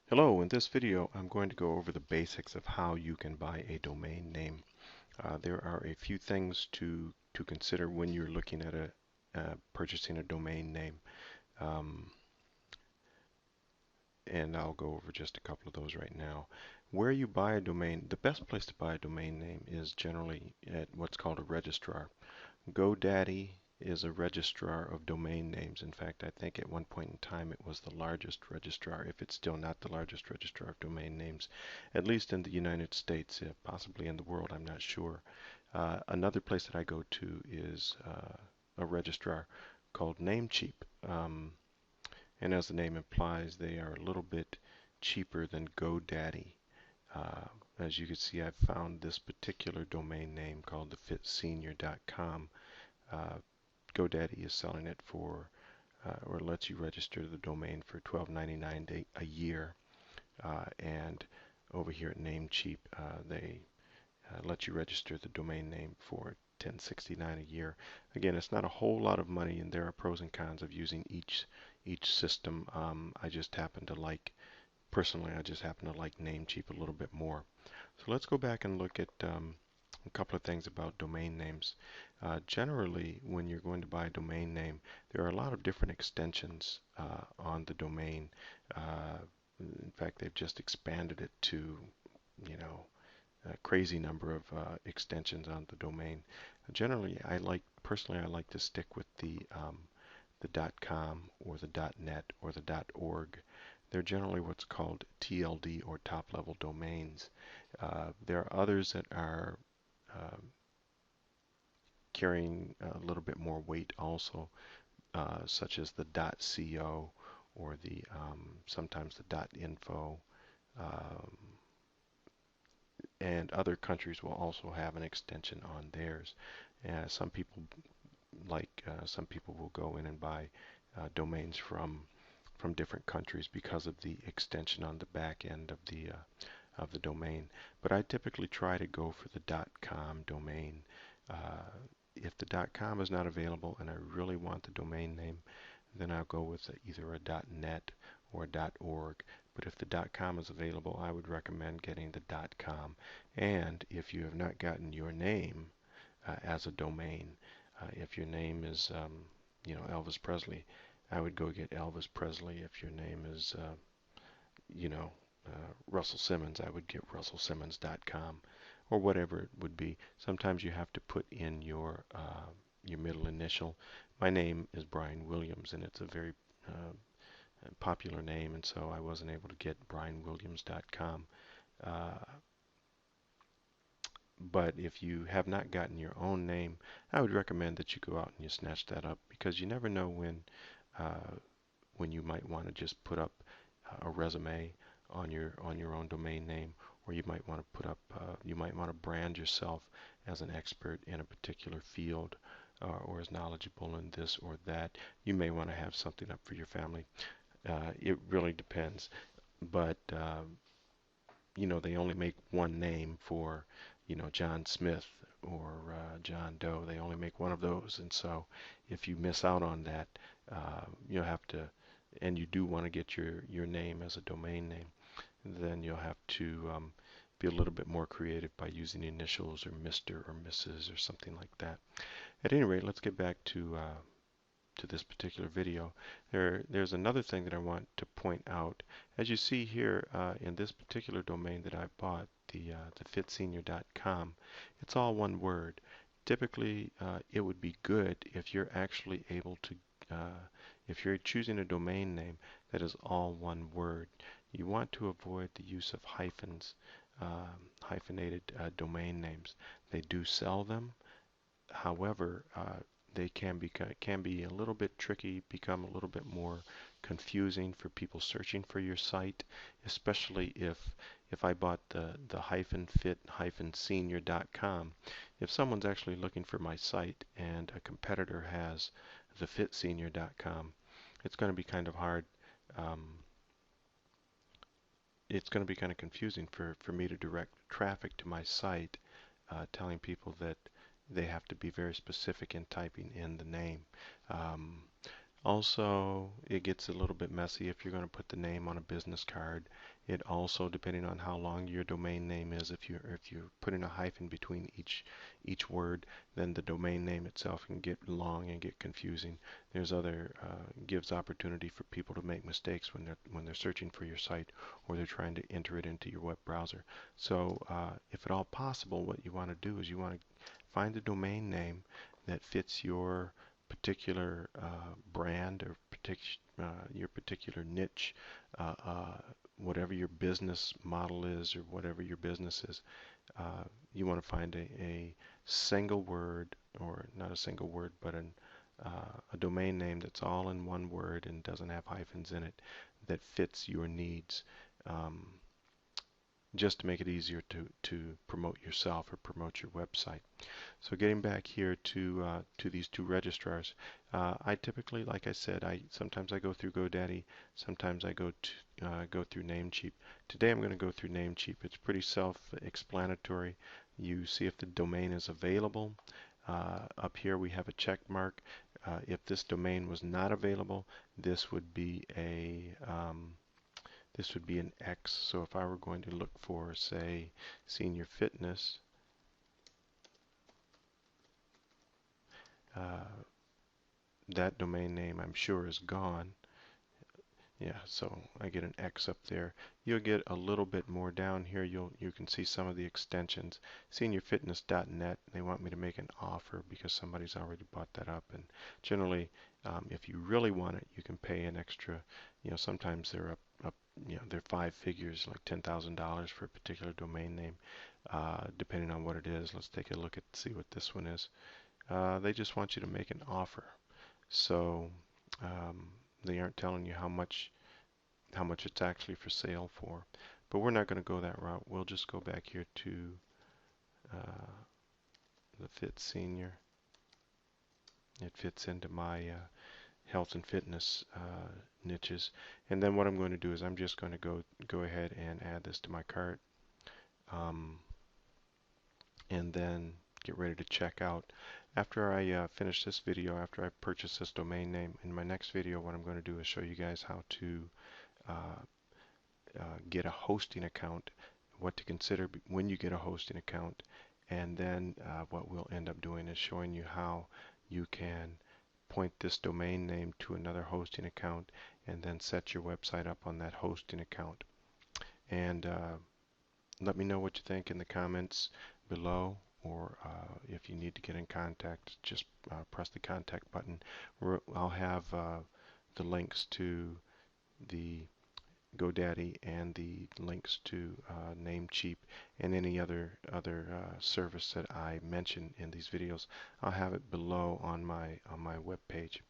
Hello, in this video I'm going to go over the basics of how you can buy a domain name. There are a few things to consider when you're looking at purchasing a domain name, um, and I'll go over just a couple of those right now. Where you buy a domain, the best place to buy a domain name is generally at what's called a registrar. GoDaddy is a registrar of domain names. In fact, I think at one point in time it was the largest registrar, if it's still not the largest registrar of domain names, at least in the United States, possibly in the world, I'm not sure. Another place that I go to is a registrar called Namecheap. And as the name implies, they are a little bit cheaper than GoDaddy. Uh, as you can see, I've found this particular domain name called thefitsenior.com. Uh, GoDaddy is selling it for, or lets you register the domain for $12.99 a year. And over here at Namecheap, they let you register the domain name for $10.69 a year. Again, it's not a whole lot of money, and there are pros and cons of using each system. Personally, I just happen to like Namecheap a little bit more. So let's go back and look at a couple of things about domain names. Generally, when you're going to buy a domain name, there are a lot of different extensions on the domain. Uh, in fact, they've just expanded it to, you know, a crazy number of extensions on the domain. Generally, personally, I like to stick with the .com or the .net or the .org. They're generally what's called TLD or top-level domains. There are others that are um, carrying a little bit more weight also, such as the .co or the sometimes the .info, um, and other countries will also have an extension on theirs. Some people will go in and buy domains from different countries because of the extension on the back end of the domain. But I typically try to go for the .com domain. Uh, if the .com is not available and I really want the domain name, then I'll go with either a .net or a .org. But if the .com is available, I would recommend getting the .com. And if you have not gotten your name as a domain, if your name is, Elvis Presley, I would go get Elvis Presley. If your name is, you know, Russell Simmons, I would get RussellSimmons.com or whatever it would be. Sometimes you have to put in your middle initial. My name is Brian Williams, and it's a very popular name, and so I wasn't able to get BrianWilliams.com. Uh, but if you have not gotten your own name, I would recommend that you go out and you snatch that up because you never know when you might want to just put up a resume on your own domain name, or you might want to you might want to brand yourself as an expert in a particular field, or as knowledgeable in this or that. You may want to have something up for your family. It really depends, but they only make one name for, John Smith or John Doe. They only make one of those, and so if you miss out on that, you'll have to, and you do want to get your name as a domain name, then you'll have to be a little bit more creative by using initials or Mr. or Mrs. or something like that. At any rate, let's get back to this particular video. There's another thing that I want to point out. As you see here in this particular domain that I bought, the fitsenior.com, it's all one word. Typically, it would be good if you're actually able to, if you're choosing a domain name that is all one word. You want to avoid the use of hyphens, hyphenated domain names. They do sell them. However, they can be a little bit tricky, become a little bit more confusing for people searching for your site, especially if I bought the -fit-senior.com. If someone's actually looking for my site and a competitor has the fitsenior.com, it's going to be kind of hard. Um, it's going to be kind of confusing for me to direct traffic to my site, telling people that they have to be very specific in typing in the name. Um, Also, it gets a little bit messy if you're going to put the name on a business card. It also, depending on how long your domain name is, if you're putting a hyphen between each word, then the domain name itself can get long and get confusing. There's other gives opportunity for people to make mistakes when they're searching for your site or they're trying to enter it into your web browser. So, if at all possible, what you want to do is you want to find a domain name that fits your particular brand or your particular niche, uh, uh, whatever your business model is or whatever your business is, you want to find a single word, or not a single word, but a domain name that's all in one word and doesn't have hyphens in it that fits your needs. Um, just to make it easier to promote yourself or promote your website. So getting back here to these two registrars, I typically, like I said, I sometimes I go through GoDaddy, sometimes I go through Namecheap. Today I'm going to go through Namecheap. It's pretty self-explanatory. You see if the domain is available. Up here we have a check mark. If this domain was not available, this would be an X. So if I were going to look for, say, senior fitness, uh, that domain name I'm sure is gone. Yeah, so I get an X up there. You'll get a little bit more down here. You can see some of the extensions. Seniorfitness.net, they want me to make an offer because somebody's already bought that up. And generally, if you really want it, you can pay an extra. Sometimes they're up, they're five figures, like $10,000 for a particular domain name, depending on what it is. Let's take a look at see what this one is. They just want you to make an offer. So um, they aren't telling you how much it's actually for sale for. But we're not going to go that route. We'll just go back here to uh, the Fit Senior. It fits into my health and fitness niches. And then what I'm going to do is I'm just going to go ahead and add this to my cart, um, and then get ready to check out. After I finish this video, after I purchase this domain name, in my next video, what I'm going to do is show you guys how to uh, get a hosting account, what to consider when you get a hosting account, and then what we'll end up doing is showing you how you can point this domain name to another hosting account and then set your website up on that hosting account. And let me know what you think in the comments below, or if you need to get in contact, just press the contact button. I'll have the links to the GoDaddy and the links to Namecheap and any other service that I mention in these videos. I'll have it below on my web page.